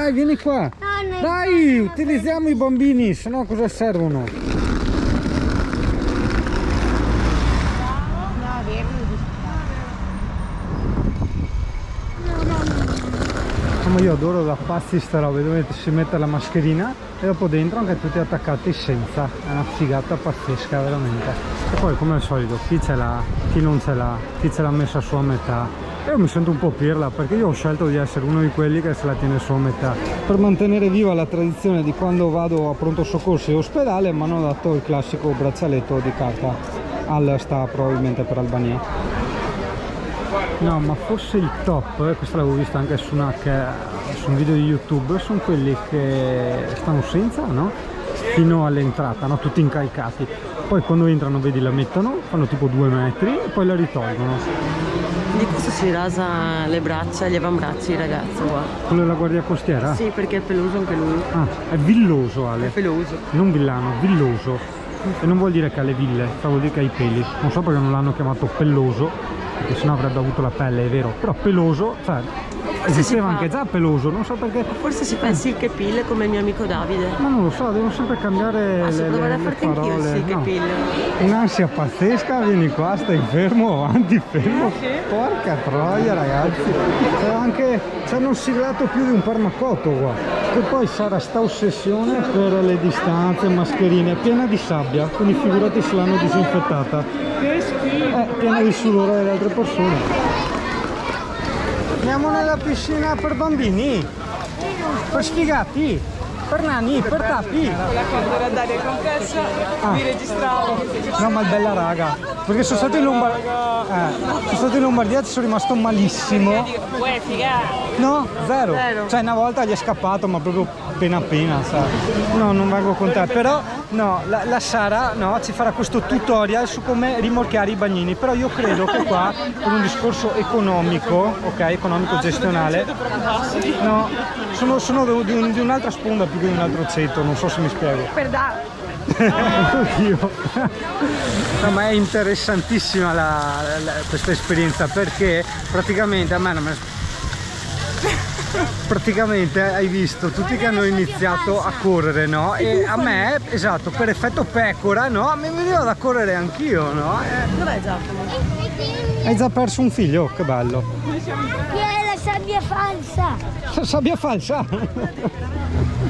Dai, vieni qua. Dai, utilizziamo i bambini, se no cosa servono? Ma io adoro da pazzi sta roba dove si mette la mascherina e dopo dentro anche tutti attaccati senza. È una figata pazzesca veramente. E poi come al solito chi ce l'ha, chi non ce l'ha, chi ce l'ha messa su a metà. Io mi sento un po' pirla perché io ho scelto di essere uno di quelli che se la tiene su a metà per mantenere viva la tradizione di quando vado a pronto soccorso e ospedale. Mi hanno dato il classico braccialetto di carta. Al sta probabilmente per Albania. No, ma forse il top, questo l'avevo visto anche su un video di YouTube, sono quelli che stanno senza, no? Fino all'entrata, no? Tutti incalcati. Poi quando entrano, vedi, la mettono, fanno tipo 2 metri e poi la ritolgono. Di questo si rasa le braccia e gli avambracci, ragazzo, qua. Quello della guardia costiera? Sì, perché è peloso anche lui. Ah, è villoso, Ale. È peloso. Non villano, villoso. E non vuol dire che ha le ville, vuol dire che ha i peli. Non so perché non l'hanno chiamato pelloso, perché sennò avrebbe avuto la pelle, è vero. Però peloso, cioè, esisteva anche già peloso, non so perché. Forse si fa il silkepille come il mio amico Davide. Ma non lo so, devo sempre cambiare Posso provare a farti anch'io il silkepille? Un'ansia pazzesca, vieni qua, stai fermo, avanti, fermo. Porca troia, ragazzi. Ci hanno siglato più di un farmacotto qua. E poi sarà sta ossessione per le distanze, mascherine, piena di sabbia, quindi figurati se l'hanno disinfettata. Che schifo! Piena di sudore delle altre persone. Andiamo nella piscina per bambini, per sfigati, per nani, per tappi. Quella che per andare compressa, mi registravo. No, ma è bella raga, perché sono stato in Lombardia, ci sono rimasto malissimo. Uè, figa! No, zero. Cioè una volta gli è scappato, ma proprio appena, sai. No, non vengo con te, però no, la Sara no, ci farà questo tutorial su come rimorchiare i bagnini, però io credo che qua per un discorso economico, ok, economico gestionale, no, sono di un'altra sponda più che di un altro ceto, non so se mi spiego. Per dare. Oddio. No, ma è interessantissima questa esperienza, perché praticamente a me non me praticamente hai visto tutti che hanno iniziato a correre, no? E a me, esatto, per effetto pecora, no? Mi veniva da correre anch'io, no? Dov'è Giacomo? Hai già perso un figlio? Che bello. Che è la sabbia falsa? Sabbia falsa?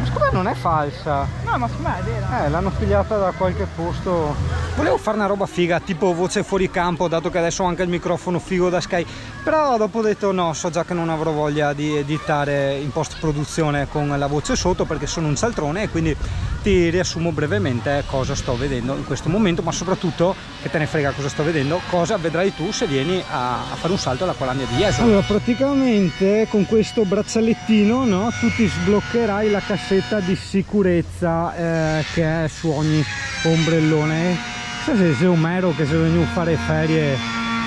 Scusa, non è falsa. No, ma secondo me è vera. L'hanno figliata da qualche posto. Volevo fare una roba figa, tipo voce fuori campo, dato che adesso ho anche il microfono figo da Sky. Però dopo ho detto no, so già che non avrò voglia di editare in post produzione con la voce sotto, perché sono un cialtrone, e quindi ti riassumo brevemente cosa sto vedendo in questo momento, ma soprattutto, che te ne frega cosa sto vedendo, cosa vedrai tu se vieni a fare un salto alla Qualagna di Jesolo. Allora, praticamente con questo braccialettino, no, tu ti sbloccherai la cassetta di sicurezza che è su ogni ombrellone. Se Omero che si è venuto a fare ferie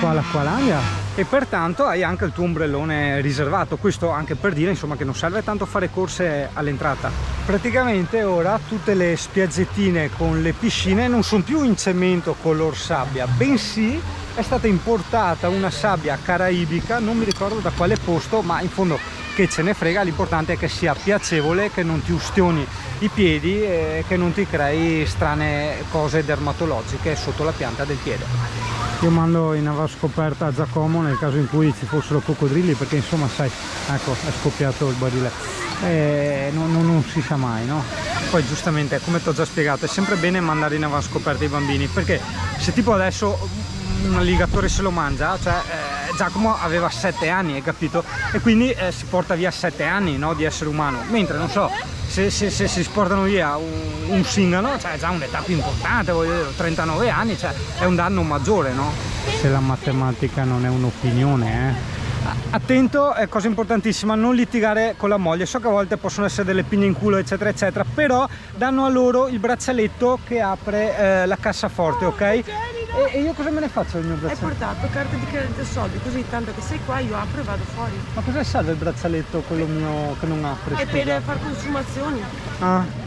qua alla Qualagna, e pertanto hai anche il tuo ombrellone riservato. Questo anche per dire, insomma, che non serve tanto fare corse all'entrata. Praticamente ora tutte le spiaggettine con le piscine non sono più in cemento color sabbia, bensì è stata importata una sabbia caraibica, non mi ricordo da quale posto, ma in fondo che ce ne frega, l'importante è che sia piacevole, che non ti ustioni i piedi e che non ti crei strane cose dermatologiche sotto la pianta del piede. Io mando in avascoperta a Giacomo nel caso in cui ci fossero coccodrilli, perché insomma sai, ecco, è scoppiato il barile, non si sa mai, no? Poi giustamente, come ti ho già spiegato, è sempre bene mandare in avascoperta i bambini, perché se tipo adesso un alligatore se lo mangia, cioè Giacomo aveva 7 anni, hai capito? E quindi si porta via 7 anni, no, di essere umano, mentre non so, se si sportano via un singano, cioè è già un'età più importante, voglio dire, 39 anni, cioè è un danno maggiore, no? Se la matematica non è un'opinione, Attento, è cosa importantissima, non litigare con la moglie. So che a volte possono essere delle pigne in culo eccetera eccetera, però danno a loro il braccialetto che apre la cassaforte, ok? E io cosa me ne faccio del mio braccialetto? Hai portato carta di credito e soldi, così tanto che sei qua io apro e vado fuori. Ma cosa serve il braccialetto, quello mio, che non apre? È per fare consumazioni. Ah.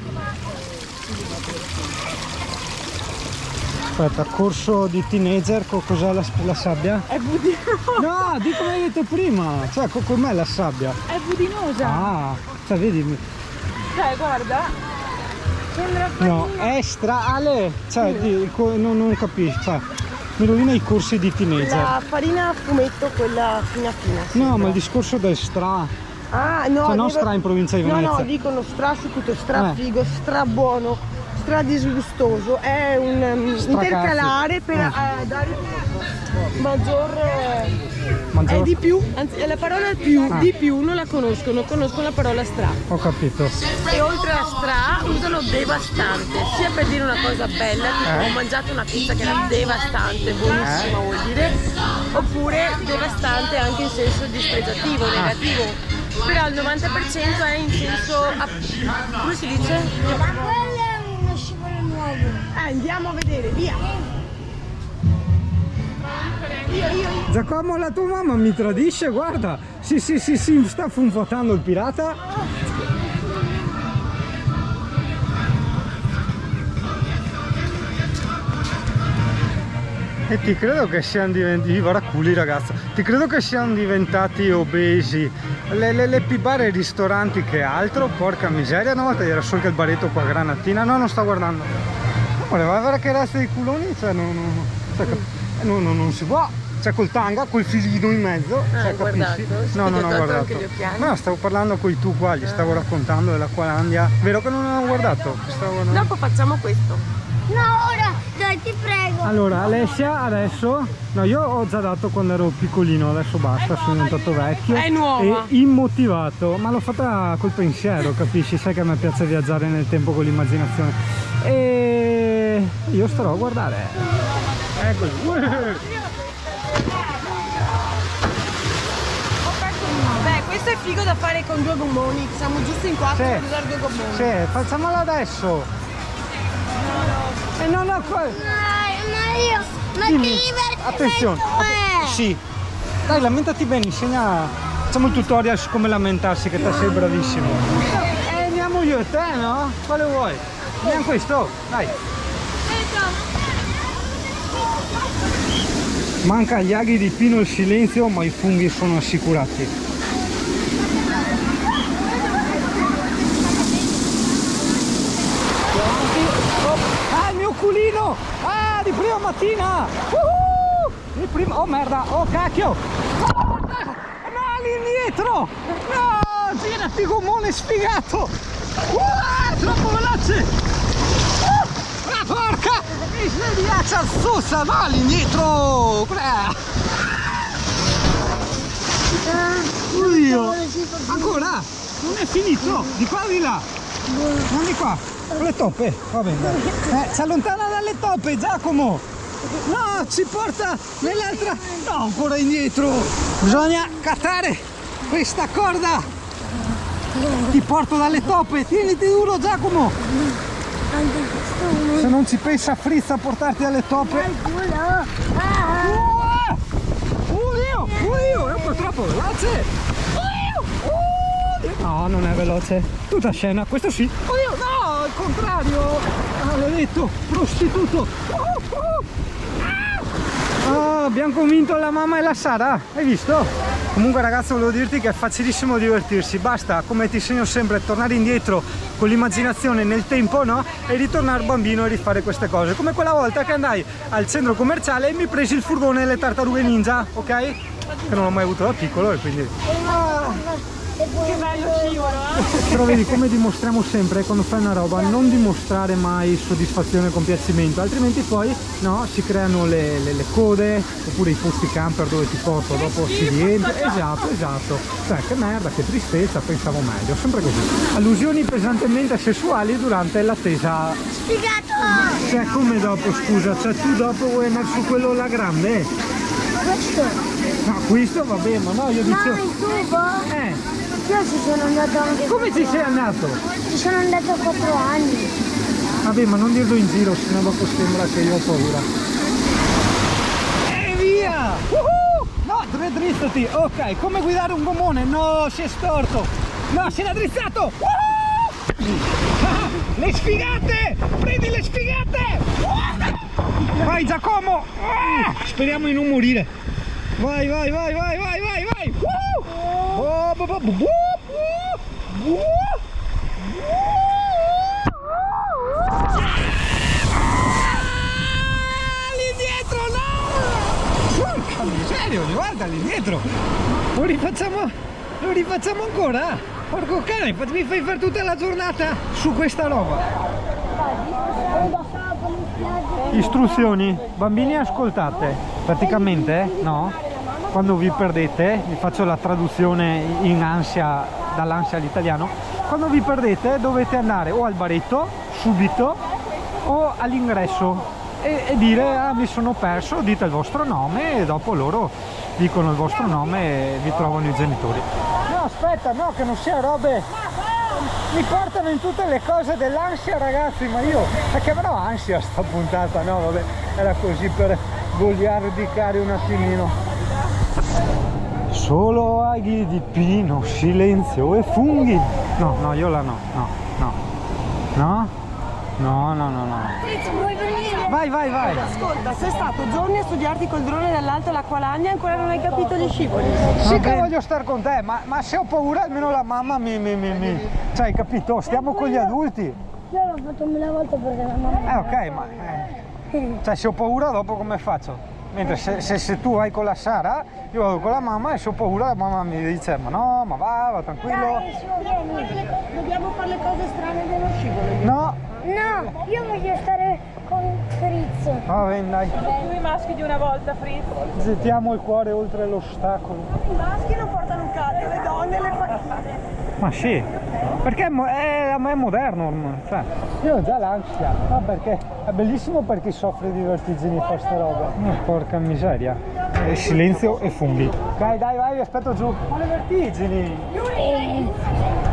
Aspetta, corso di teenager, cos'è la sabbia? È budinosa. No, di come hai detto prima, cioè com'è la sabbia? È budinosa. Ah, cioè vedi, Cioè, guarda. Sembra no, è Ale, cioè non capisci, cioè mi rovina i corsi di teenager. La farina a fumetto, quella fina fina. No, ma il discorso del stra, Ah, no, cioè non stra in provincia di Venezia. No, dicono stra su tutto, stra figo, stra buono, stra disgustoso. È un intercalare per dare maggior. È di più, anzi la parola più, di più non la conoscono la parola stra. Ho capito. E oltre a stra usano devastante, sia per dire una cosa bella, tipo ho mangiato una pizza che era devastante, buonissima vuol dire, oppure devastante anche in senso dispregiativo, negativo, però il 90% è in senso, come si dice? Ma quello è uno scivolo nuovo. Andiamo a vedere, via! Giacomo, la tua mamma mi tradisce, guarda. Sì, sta funfotando il pirata. E ti credo che siano diventati, guarda culi ragazzo, ti credo che siano diventati obesi. Le bar e i ristoranti che altro, porca miseria, una volta era solo che il baretto qua a Granatina, no, non sta guardando. Voleva avere che razza di culoni, cioè non si può. Cioè col tanga, col filino in mezzo, cioè, capisci? No, non ho guardato. No, stavo parlando con i tu qua, gli stavo raccontando dell'Acqualandia. Vero che non ho guardato? Dopo facciamo questo. No, ora, dai, ti prego. Allora, Alessia adesso, no, io ho già dato quando ero piccolino, adesso basta, sono diventato vecchio. È nuova. E immotivato, ma l'ho fatta col pensiero, capisci? Sai che a me piace viaggiare nel tempo con l'immaginazione. E io starò a guardare. Eccolo. Beh, questo è figo da fare con due gommoni, siamo giusto in quattro per usare due gommoni. Sì, facciamolo adesso. E non ho qua. Ma Dimmi. ti diverti. Attenzione. Sì. Dai, lamentati bene, insegna. Facciamo il tutorial su come lamentarsi, che te sei bravissimo. Andiamo io e te, no? Quale vuoi? Andiamo questo, dai. Manca agli aghi di Pino il silenzio, ma i funghi sono assicurati. Ah, il mio culino! Ah, di prima mattina! Di prima... Oh merda! Oh cacchio! Oh, no, all'indietro! No! Girati gommone sfigato! Troppo veloce! La porca! Mi svegliaccia zozza! Va all'indietro! Oddio! Ancora! Non è finito! Di qua o di là? Non di qua! Con le toppe! Va bene! Si allontana dalle toppe, Giacomo! No! Ci porta nell'altra... No! Ancora indietro! Bisogna cattare questa corda! Ti porto dalle toppe! Tieniti duro, Giacomo! Se non ci pensa Frizza a portarti alle toppe... Oddio! È un po' troppo veloce! No, non è veloce. Tutta scena, questo sì. Oddio, no, al contrario. Maledetto, prostituto. Abbiamo convinto la mamma e la Sara, hai visto? Comunque ragazzi, volevo dirti che è facilissimo divertirsi. Basta, come ti insegno sempre, tornare indietro con l'immaginazione nel tempo, no? E ritornare bambino e rifare queste cose. Come quella volta che andai al centro commerciale e mi presi il furgone delle tartarughe ninja, ok? Che non l'ho mai avuto da piccolo e quindi... Che bello scivolo, Però vedi, come dimostriamo sempre quando fai una roba, non dimostrare mai soddisfazione e compiacimento, altrimenti poi no, si creano le code oppure i posti camper dove ti porto, dopo si riempie. Esatto. Cioè, che merda, che tristezza, pensavo meglio, sempre così. Allusioni pesantemente sessuali durante l'attesa. Spiegato! Cioè, come dopo, scusa, cioè tu dopo vuoi andare su quello là grande? Questo? No, questo va bene, ma no, io No, dicevo... il tubo? Io ci sono andato anche... Come ci sei andato? Ci sono andato a 4 anni. Vabbè, ma non dirlo in giro, sennò dopo sembra che io ho paura. E via! No, drizzati! Ok, come guidare un gommone? No, si è storto! No, si è raddrizzato! Le sfigate! Prendi le sfigate! Vai Giacomo! Speriamo di non morire. Vai, vai, vai, vai, vai, vai, vai! Lì dietro, no! Porca miseria, guarda lì dietro! Lo rifacciamo ancora? Porco cane, mi fai fare tutta la giornata su questa roba. Istruzioni, bambini ascoltate, praticamente no? Quando vi perdete, vi faccio la traduzione in ansia, dall'ansia all'italiano, quando vi perdete dovete andare o al baretto subito o all'ingresso e dire ah mi sono perso, dite il vostro nome e dopo loro dicono il vostro nome e vi trovano i genitori. No aspetta, no, che non sia robe, mi portano in tutte le cose dell'ansia ragazzi, ma io perché avrò ansia sta puntata, no vabbè, era così per goliardicare un attimino. Solo aghi di pino, silenzio e funghi. No, no, io la no, no, no, no, no, no, no, no. Vai, vai, vai. Ascolta, sei stato giorni a studiarti col drone dall'alto all'Acqualagna e ancora non hai capito gli scivoli. Sì che voglio star con te, ma se ho paura almeno la mamma mi... Cioè, hai capito? Stiamo con gli adulti. Io l'ho fatto 1000 volte perché la mamma... Ok, ma... Cioè, se ho paura dopo come faccio? Mentre se tu vai con la Sara, io vado con la mamma e se ho paura la mamma mi dice ma no, ma va tranquillo. Dai, su, vieni. Dobbiamo fare le cose strane dello scivolo. No, No, io voglio stare con Fritz. va bene dai. Due maschi di una volta, Fritz. Gettiamo il cuore oltre l'ostacolo. I maschi non portano un cazzo, le donne le panchine. Ma sì, perché è moderno ormai. Cioè, io ho già l'ansia, no, perché è bellissimo per chi soffre di vertigini fa sta roba. Porca miseria. Silenzio e funghi. Ok, dai, vai, vi aspetto giù. Ma le vertigini!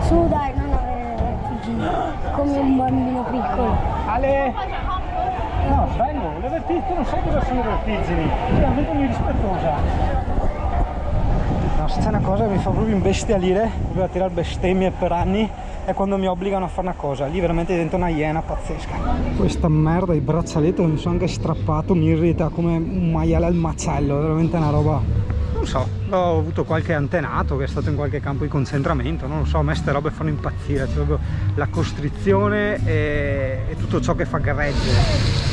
Su dai, non avere vertigini. Come un bambino piccolo. Ale! No, vengo, le vertigini, tu non sai cosa sono le vertigini. Veramente mi rispettosa. No, se c'è una cosa che mi fa proprio imbestialire, proprio a tirare bestemmie per anni, è quando mi obbligano a fare una cosa, lì veramente divento una iena pazzesca. Questa merda di braccialetto che mi sono anche strappato mi irrita come un maiale al macello, è veramente una roba, non so, ho avuto qualche antenato che è stato in qualche campo di concentramento, non lo so, a me queste robe fanno impazzire, cioè proprio la costrizione e tutto ciò che fa gregge.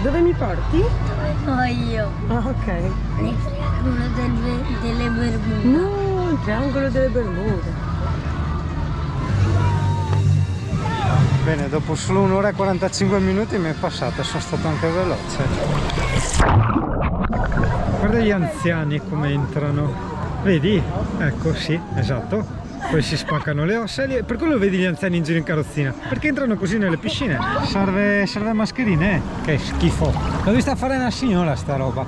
Dove mi porti? No, io. Ah, ok. Nel triangolo delle Bermude. No, il triangolo delle Bermude. Bene, dopo solo un'ora e 45 minuti mi è passata, sono stato anche veloce. Guarda gli anziani come entrano, vedi? Ecco, sì, esatto. Poi si spaccano le ossa, per quello vedi gli anziani in giro in carrozzina, perché entrano così nelle piscine. Serve mascherine, che schifo. L'ho vista fare una signora sta roba.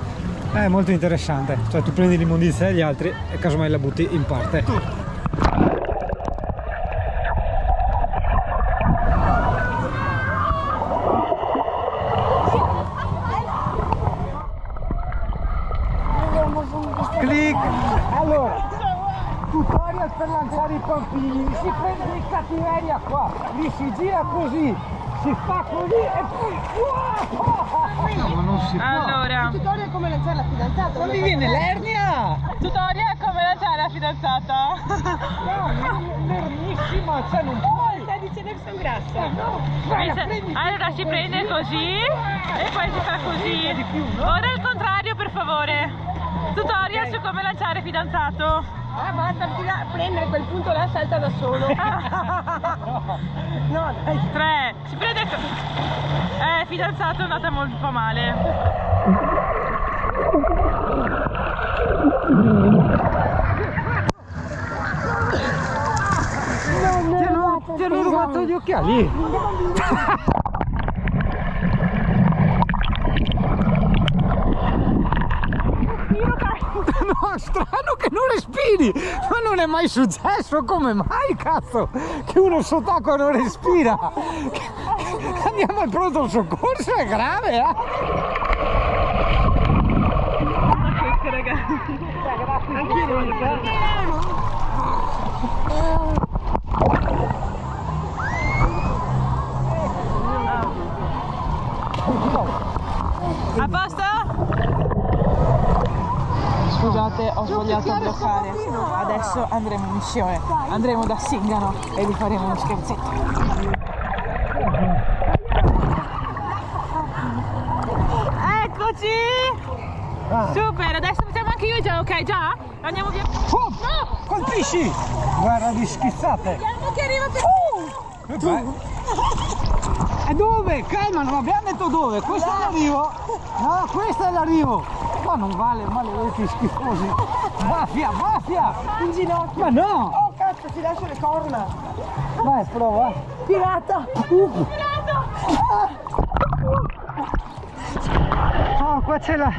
È molto interessante, cioè tu prendi l'immondizia degli altri e casomai la butti in parte. Clic! Allora, tutorial per lanciare i pampini, si prende di cattiveria qua, lì si gira così, si fa così e poi... No, ma non si può! Allora, Il tutorial è come lanciare la fidanzata. Non mi viene l'ernia! tutorial come lanciare la fidanzata. No, nervissima, cioè non puoi! Stai dicendo che sono grassa. No, Allora si prende così e poi si fa così. Ora il contrario per favore. Tutorial su come lanciare fidanzato. Ah, basta prendere quel punto là, salta da solo. No, dai. 3. Si prende... fidanzato è andata molto un po' male. ti hanno rubato gli occhiali! No, strano che non respiri! Ma non è mai successo, come mai, cazzo? Che uno sott'acqua non respira! Andiamo al pronto soccorso, è grave, eh? Anche io vogliate bloccare. Adesso andremo in missione, andremo da Singano e vi faremo uno scherzetto. Eccoci! Super, adesso facciamo anche io già, ok? Già? Andiamo via. Oh, no! Colpisci! Guarda di schizzate! Vediamo che arriva per... E dove? Calma, non abbiamo detto dove! Questo è l'arrivo! No, questo è l'arrivo! Ma non vale, maledetti schifosi! Baffia, baffia! In ginocchio. Ma no! Oh cazzo, ti lascio le corna. Vai, prova! Pirata. Oh, qua c'è la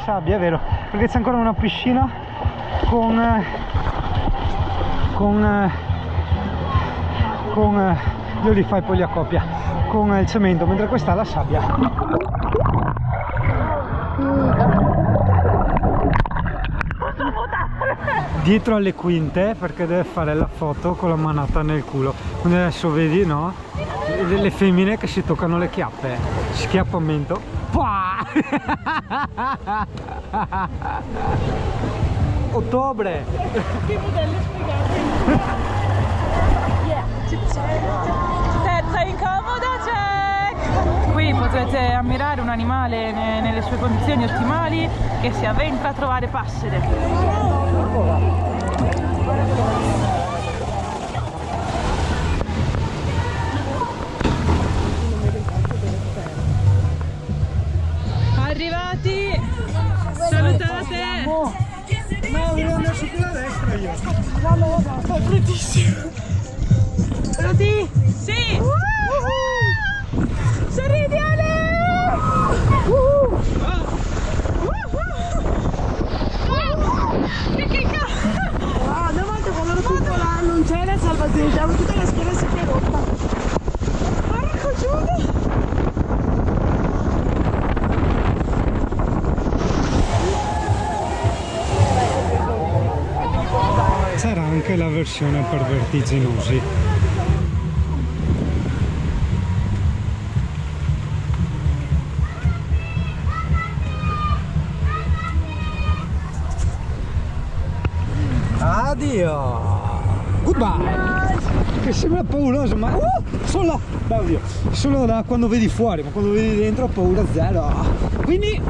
sabbia, è vero, perché c'è ancora una piscina con io li fai poi li accoppia con il cemento, mentre questa è la sabbia. Dietro alle quinte, perché deve fare la foto con la manata nel culo. Quindi adesso vedi, no? Le femmine che si toccano le chiappe, schiappamento. Pah! Ottobre. Che modello spiegate? Terza incomoda, check! Qui potrete ammirare un animale nelle sue condizioni ottimali che si avventa a trovare passere. Arrivati! Salutate! No, devo andare su quella destra io. No, sto bruttissimo. Pronti? Sì! Sorridi Ale! Che cazzo! Una volta quando ero piccola non c'era il salvagente, avevo tutta la schiena sempre rotta. Porco Giuda! C'era anche la versione per vertiginosi. Addio! Goodbye! Che sembra pauroso, ma solo da quando vedi fuori, ma quando vedi dentro paura zero. Quindi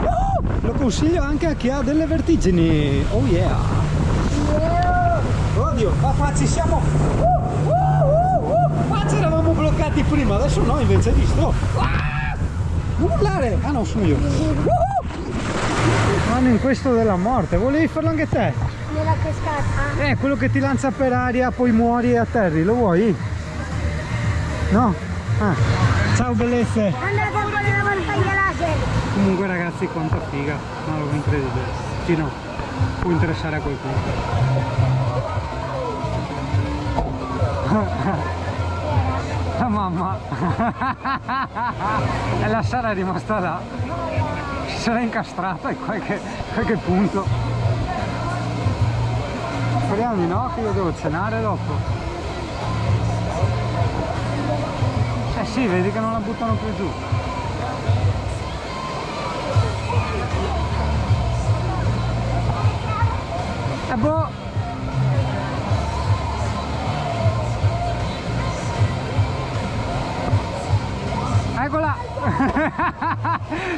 lo consiglio anche a chi ha delle vertigini. Oh yeah! Oddio, ma qua ci siamo! Qua ci eravamo bloccati prima, adesso no, invece di sto! Non urlare! Ah no, sono io! Vanno in questo della morte, volevi farlo anche te? Nella cascata. Quello che ti lancia per aria, poi muori e atterri, lo vuoi? No? Ah. Ciao bellezze! Andate a fare la montagna laser. Comunque ragazzi, quanta figa, una roba incredibile. Sì, no, può interessare a qualcuno. La mamma e la Sara è rimasta là, si sarà incastrata in qualche punto. Speriamo di no, che io devo cenare dopo. Sì, vedi che non la buttano più giù. Boh. Eccola!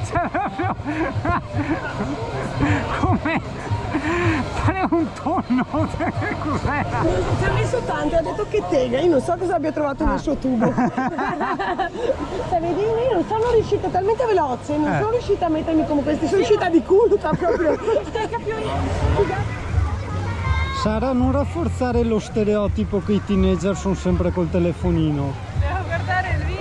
C'è proprio come fare un tonno. Cos'era? Ci ha messo tanto, ha detto che tega, io non so cosa abbia trovato nel suo tubo. Cioè, vedi, io non sono riuscita, talmente veloce, non sono riuscita a mettermi come questi, sono uscita di culo proprio. Sara, non rafforzare lo stereotipo che i teenager sono sempre col telefonino. Devo guardare il video.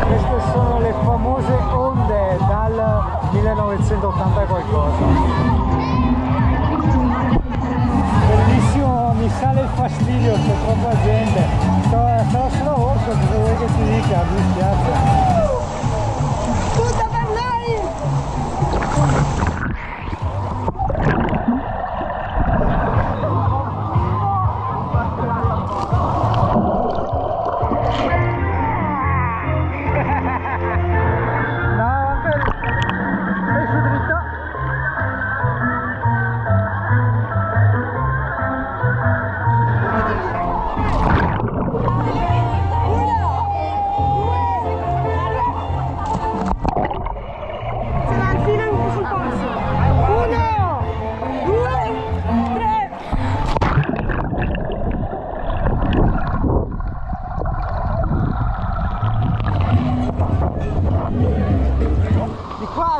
Queste sono le famose onde dal 1980 e qualcosa. Bellissimo, mi sale il fastidio, c'è troppa gente. Sto straorso, cosa vuoi che ti dica? Mi spiace. Tutta per lei!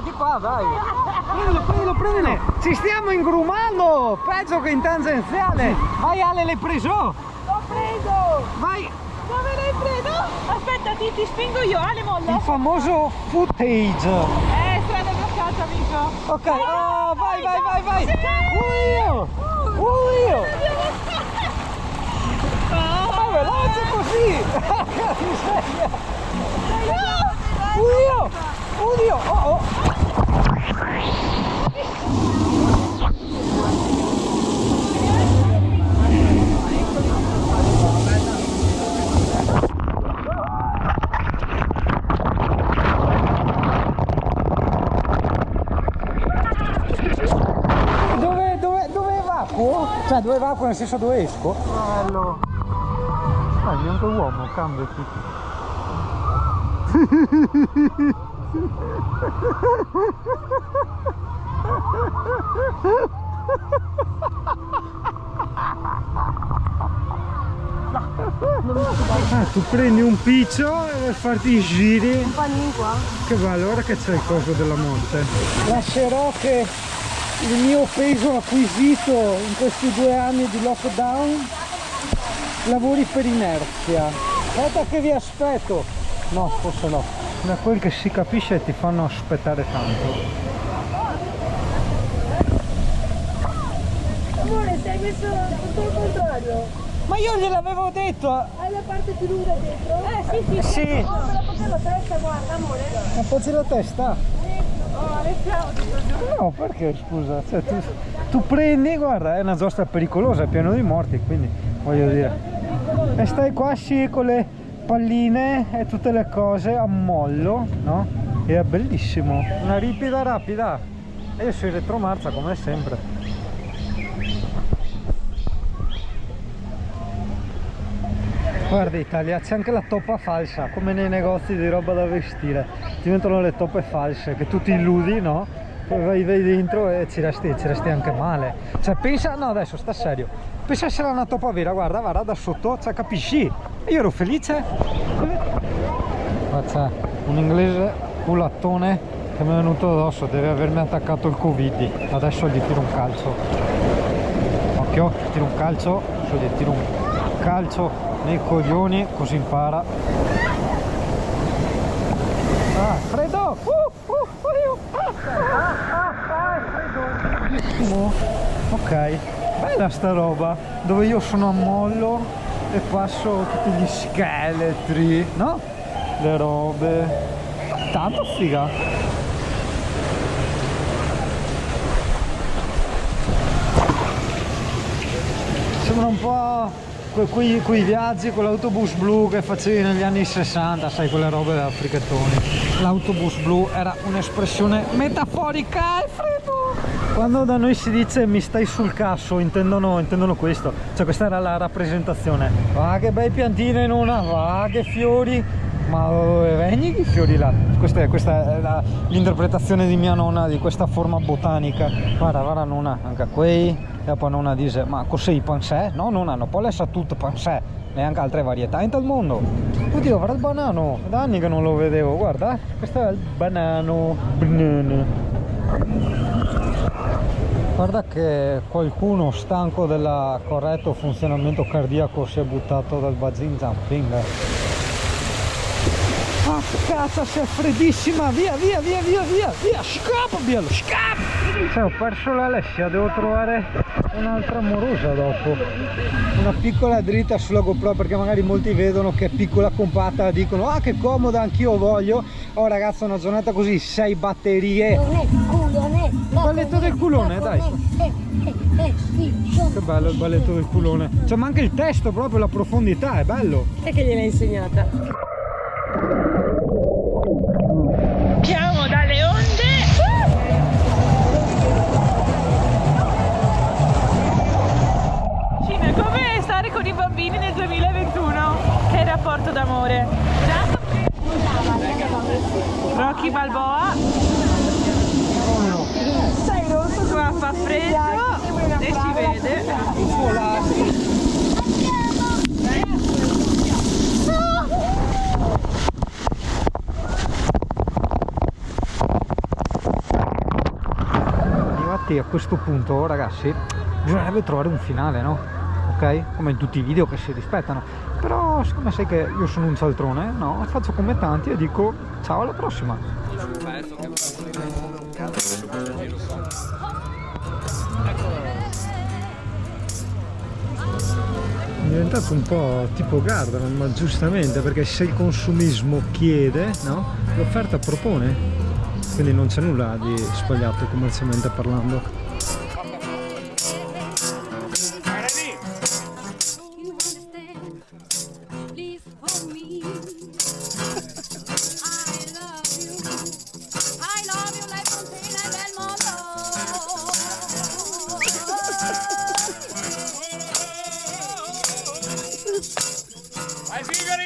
di qua, dai. Prendilo. Ci stiamo ingrumando, peggio che in tangenziale. Vai Ale, l'hai preso? L'ho preso! Vai. Dove l'hai preso? Aspetta, ti spingo io, Ale, molla. Il famoso footage. Strada bloccata, amico. Ok, oh, vai. Io. Ma veloce così. Oddio. Oh. Dove evacuo? Cioè dove evacuo nel senso dove esco? Bello. Dai, neanche uomo, cambiati. Tu prendi un piccio e farti i giri. Un panino qua. Che bello, ora che c'è il coso della monte. Lascerò che il mio peso acquisito in questi 2 anni di lockdown lavori per inerzia. Aspetta che vi aspetto. No, forse no. Da quel che si capisce ti fanno aspettare tanto. Amore, sei messo tutto il contrario. Ma io gliel'avevo detto! Hai la parte più lunga dietro? Sì. Sì! No, per appoggiare la testa, guarda, amore. Appoggi la testa? No, perché scusa? Cioè, tu prendi, guarda, è una giostra pericolosa, è pieno di morti, quindi voglio dire. E stai qua sì con le palline e tutte le cose a mollo, no? E è bellissimo. Una ripida rapida. E io sono in retromarcia come sempre. Guarda Italia, c'è anche la toppa falsa, come nei negozi di roba da vestire. Ti mettono le toppe false, che tu ti illudi, no? Poi vai dentro e ci resti anche male. Cioè pensa, no adesso sta serio, pensa se era una toppa vera, guarda da sotto, cioè capisci? E io ero felice. Ma c'è un inglese culattone che mi è venuto addosso, deve avermi attaccato il Covid. Adesso gli tiro un calcio. Occhio, tiro un calcio, adesso gli tiro un calcio nei coglioni, così impara. Freddo! Freddissimo. Ok, bella sta roba, dove io sono a mollo e passo tutti gli scheletri, no? Le robe. Tanto figa. Sembra un po' quei viaggi con l'autobus blu che facevi negli anni 60, sai, quelle robe da frichettoni. L'autobus blu era un'espressione metaforica, è freddo! Quando da noi si dice mi stai sul cazzo, intendono questo, cioè questa era la rappresentazione. Va che bei piantine in una, va che fiori, ma dove vengono i fiori là? Questa è l'interpretazione di mia nonna di questa forma botanica. Guarda nonna, anche qui. E poi nonna dice, ma cos'è i pansè? No nonna, non può essere tutto pansè, neanche altre varietà in tal mondo. Oddio, guarda il banano, da anni che non lo vedevo, guarda, questo è il banano. Guarda che qualcuno stanco del corretto funzionamento cardiaco si è buttato dal bungee jumping. Ah cazzo, sei freddissima, via, scappa, bielo, scappa! Cioè, ho perso l'Alessia, devo trovare un'altra amorosa dopo. Una piccola dritta sulla GoPro, perché magari molti vedono che è piccola compatta, dicono ah che comoda, anch'io voglio. Oh ragazzi, una giornata così, 6 batterie. Il balletto del culone, dai. Che bello il balletto del culone. Cioè, ma anche il testo, proprio la profondità, è bello. E che gliel'hai insegnata? Siamo dalle onde. Cina, come stare con i bambini nel 2021? Che rapporto d'amore? Rocky Balboa. Qua fa freddo e si vede. infatti a questo punto, ragazzi, bisognerebbe trovare un finale, no? Ok? Come in tutti i video che si rispettano. Però siccome sai che io sono un cialtrone, no? Faccio come tanti e dico ciao, alla prossima. È diventato un po' tipo Gardaland, ma giustamente, perché se il consumismo chiede, no? L'offerta propone, quindi non c'è nulla di sbagliato commercialmente parlando. Vai Sigari!